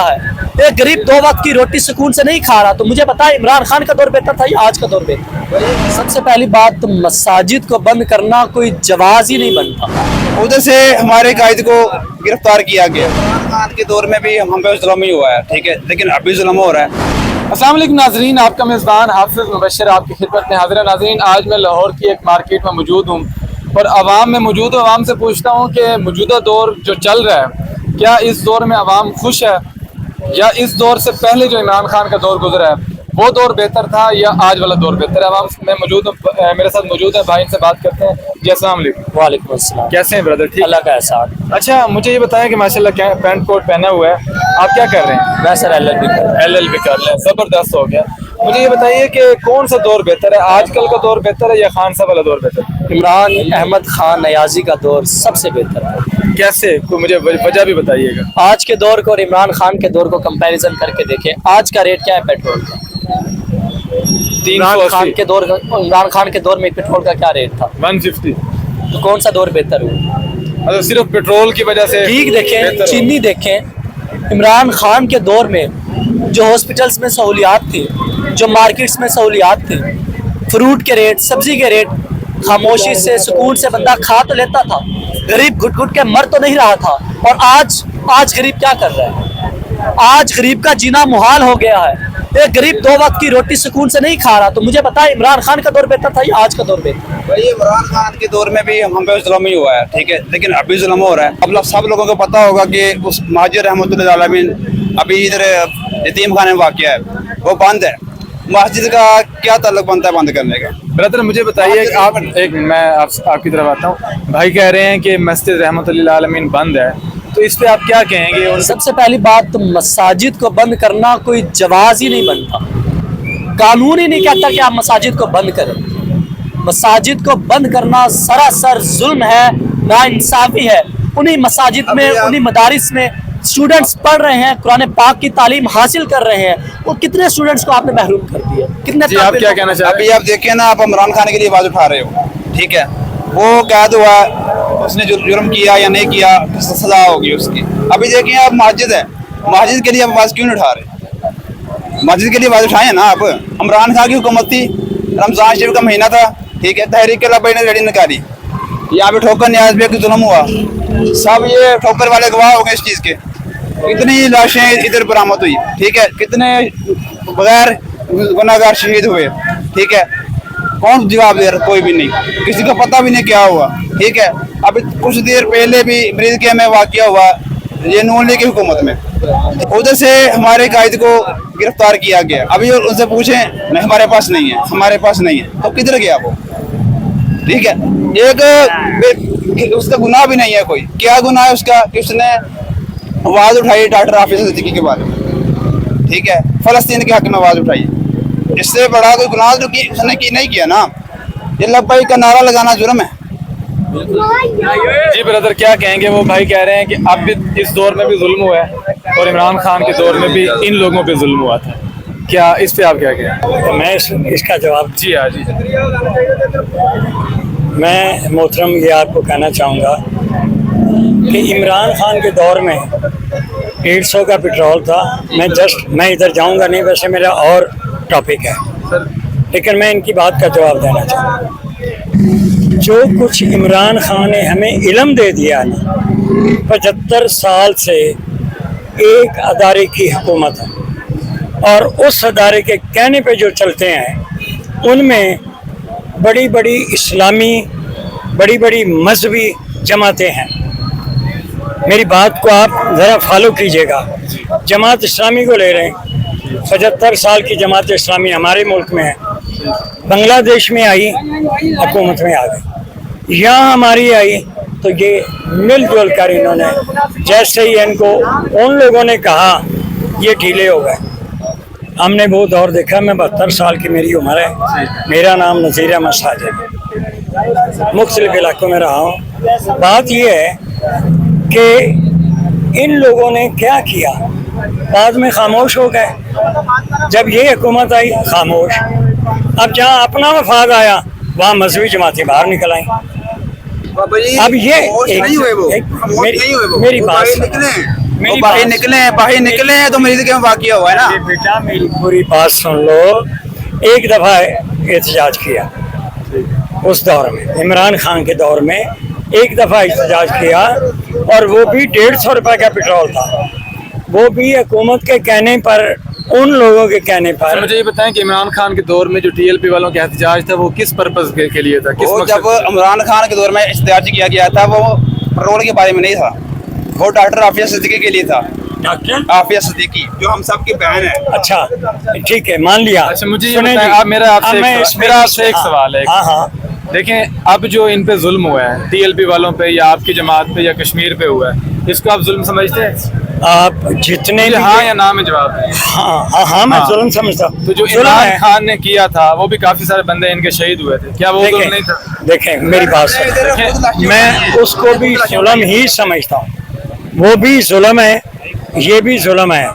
है। एक गरीब दो वक्त की रोटी सुकून से नहीं खा रहा, तो मुझे बताया इमरान खान का दौर बेहतर था या आज का दौर बेहतर? सबसे पहली बात तो मसाजिद को बंद करना कोई जवाज ही नहीं बनता। उधर से हमारे कायद को गिरफ्तार किया गया। इमरान खान के दौर में भी हम पे जुल्म ही हुआ है, ठीक है, लेकिन अभी जुल्म हो रहा है। अस्सलाम वालेकुम नाज़रीन, आपका मेज़बान हाफिज़ मुबशर आपकी खिदमत में हाज़िर है। नाज़रीन, आज मैं लाहौर की एक मार्केट में मौजूद हूँ और आवाम में मौजूद हूँ। आवाम से पूछता हूँ कि मौजूदा दौर जो चल रहा है, क्या इस दौर में आवाम खुश है या इस दौर से पहले जो इमरान खान का दौर गुजरा है वो दौर बेहतर था या आज वाला दौर बेहतर है? आवाम में मौजूद हूँ, मेरे साथ मौजूद है भाई, इनसे बात करते हैं। जी अस्सलाम वालेकुम। वालेकुम अस्सलाम। कैसे हैं ब्रदर? ठीक, अल्लाह का एहसान। अच्छा, मुझे ये बताएं कि माशाल्लाह क्या पैंट कोट पहना हुआ है, आप क्या कर रहे हैं? मैं सर LLB कर रहा हूं। LLB कर रहे हैं, ज़बरदस्त हो गया। मुझे ये बताइए कि कौन सा दौर बेहतर है, आजकल का दौर बेहतर है या खान साहब वाला दौर बेहतर है? इमरान अहमद खान नयाजी का दौर सबसे बेहतर है। कैसे, कोई मुझे वजह भी बताइएगा। आज के दौर को और इमरान खान के दौर को कंपैरिजन करके देखें। आज का रेट क्या है पेट्रोल का? इमरान खान के दौर में पेट्रोल का क्या रेट था? 150। तो कौन सा दौर बेहतर हुआ? मतलब सिर्फ पेट्रोल की वजह से ठीक देखें, चीनी देखें। इमरान खान के दौर में जो हॉस्पिटल्स में सहूलियात थी, जो मार्केट्स में सहूलियात थी, फ्रूट के रेट, सब्जी के रेट, खामोशी से सुकून से बंदा खा तो लेता था, गरीब घुट घुट के मर तो नहीं रहा था। और आज गरीब क्या कर रहा है? आज गरीब का जीना मुहाल हो गया है। एक गरीब दो वक्त की रोटी सुकून से नहीं खा रहा, तो मुझे बताया इमरान खान का दौर बेहतर था या आज का दौर बेहतर? भाई इमरान खान के दौर में भी हम पे जुल्म ही हुआ है, ठीक है, लेकिन अभी जुल्म हो रहा है। अब सब लोगों को पता होगा कि उस महाजिर रहमतुल्लाह अलैहि अभी इधर यतीम खाने में वाक़या है, वो बंद है। मस्जिद का क्या ताल्लुक बनता है बंद करने का? ब्रदर मुझे बताइए, आप एक मिनट, मैं आपकी तरफ आता हूँ। भाई कह रहे हैं कि मस्जिद रहमतुल्लाह अलैहि बंद है, तो इस पे आप क्या कहेंगे? सबसे पहली बात तो मसाजिद को बंद करना कोई जवाज ही नहीं बनता। कानून ही नहीं कहता कि आप मसाजिद को बंद करें। मसाजिद को बंद करना सरासर जुल्म है, नाइंसाफी है। उन्हीं मसाजिद में, उन्हीं मदारिस में स्टूडेंट्स पढ़ रहे हैं, कुरान पाक की तालीम हासिल कर रहे हैं, वो कितने स्टूडेंट्स को आपने महरूम कर दिया? कितने? आप क्या कहना चाह रहे हैं? अभी आप देखिए ना, आप इमरान खान के लिए आवाज उठा रहे हो, ठीक है, वो कैद हुआ, उसने जो जुर्म किया या नहीं किया सजा होगी उसकी। अभी देखिए आप मस्जिद है, मस्जिद के लिए आप आवाज क्यों नहीं उठा रहे? मस्जिद के लिए आवाज उठाए ना आप। इमरान खान की हुकूमत थी, रमजान शरीफ का महीना था, ठीक है, तहरीक लब्बैक ने रेडी निकाली, यहाँ पे ठोकर न्याज पे जुल्म हुआ, सब ये ठोकर वाले गवाह हो गए इस चीज के। कितनी लाशें इधर बरामद हुई, ठीक है, कितने बगैर गुनाहगार शहीद हुए, ठीक है, कौन जवाब दे रहा? कोई भी नहीं, किसी को पता भी नहीं क्या हुआ, ठीक है। अभी कुछ देर पहले भी मरीज में वाक़या हुआ, ये नून लीग की हुकूमत में, उधर से हमारे कायद को गिरफ्तार किया गया। अभी उनसे पूछें, नहीं हमारे पास नहीं है, हमारे पास नहीं है, तो किधर गया वो? ठीक है, एक उसका गुनाह भी नहीं है कोई। क्या गुनाह है उसका कि उसने आवाज उठाई डॉक्टर हाफिज सिद्दीकी के बारे में, ठीक है, फलस्तीन के हक में आवाज उठाई। इससे बड़ा कोई गुनाह तो उसने नहीं किया ना। ये लब्बैक का नारा लगाना जुर्म है। जी ब्रदर, क्या कहेंगे? वो भाई कह रहे हैं कि अब भी इस दौर में भी जुल्म हुआ है और इमरान खान के दौर में भी इन लोगों पे जुल्म हुआ था, क्या इस पे आप क्या कहें? तो मैं इसका जवाब, जी हाँ जी, मैं मोहतरम ये आपको कहना चाहूँगा कि इमरान खान के दौर में 150 का पेट्रोल था। मैं इधर जाऊँगा नहीं, वैसे मेरा और टॉपिक है, लेकिन मैं इनकी बात का जवाब देना चाहूँगा। जो कुछ इमरान खान ने हमें इल्म दे दिया ना, 75 साल से एक अदारे की हुकूमत है और उस अदारे के कहने पे जो चलते हैं उनमें बड़ी बड़ी इस्लामी, बड़ी बड़ी मजहबी जमातें हैं। मेरी बात को आप ज़रा फॉलो कीजिएगा। जमात इस्लामी को ले रहे हैं, 75 साल की जमात इस्लामी हमारे मुल्क में है, बांग्लादेश में आई, हुकूमत में आ गई, यहाँ हमारी आई, तो ये मिलजुल कर इन्होंने जैसे ही इनको उन लोगों ने कहा ये ढीले हो गए। हमने वो दौर देखा। मैं 72 साल की मेरी उम्र है, मेरा नाम नज़ीर अहमद साजिद, मुख्तलिफ इलाकों में रहा हूँ। बात ये है कि इन लोगों ने क्या किया, बाद में खामोश हो गए। जब ये हुकूमत आई खामोश, अब जहाँ अपना मफाद आया वहाँ मजहबी जमातें बाहर निकल आई। मेरी बात वो बाहर निकले हैं तो मरीज के वाकया हुआ है ना। बेटा मेरी पूरी बात सुन लो। एक दफ़ा एहतजाज किया उस दौर में, इमरान खान के दौर में एक दफ़ा एहतजाज किया, और वो भी 150 रुपये का पेट्रोल था, वो भी हुकूमत के कहने पर, उन लोगों के कहने तो पर। मुझे ये बताएं कि इमरान खान के दौर में जो टीएलपी वालों का एहतजाज था वो किस पर्पस के लिए था, किस वो मकसद जब इमरान खान के दौर में एहतजाज किया गया था वो पेट्रोल के बारे में नहीं था, वो डॉक्टर आफिया सिद्दीकी के लिए था। डॉक्टर आफिया सिद्दीकी जो हम सब की बहन है। अच्छा ठीक है, मान लिया। अच्छा मुझे ये सुने बताएं, जी, आप मेरा अब मैं इसमें- आपसे एक हाँ, सवाल है। हाँ हाँ देखें, अब जो इन पे जुल्म हुआ है टीएलपी वालों पे या आपकी जमात पे या कश्मीर पे हुआ है, इसको आप जुल्म समझते हैं? आप जितने मुझे भी हाँ या ना में जवाब दें। हाँ मैं हाँ। जुल्म समझता हूँ। तो जो जुल्म इमरान है। खान ने किया था वो भी काफी सारे बंदे इनके शहीद हुए थे, क्या वो जुल्म नहीं था? देखें मेरी बात सुन, मैं उसको भी जुल्म ही समझता हूँ, वो भी जुल्म है, ये भी जुल्म है।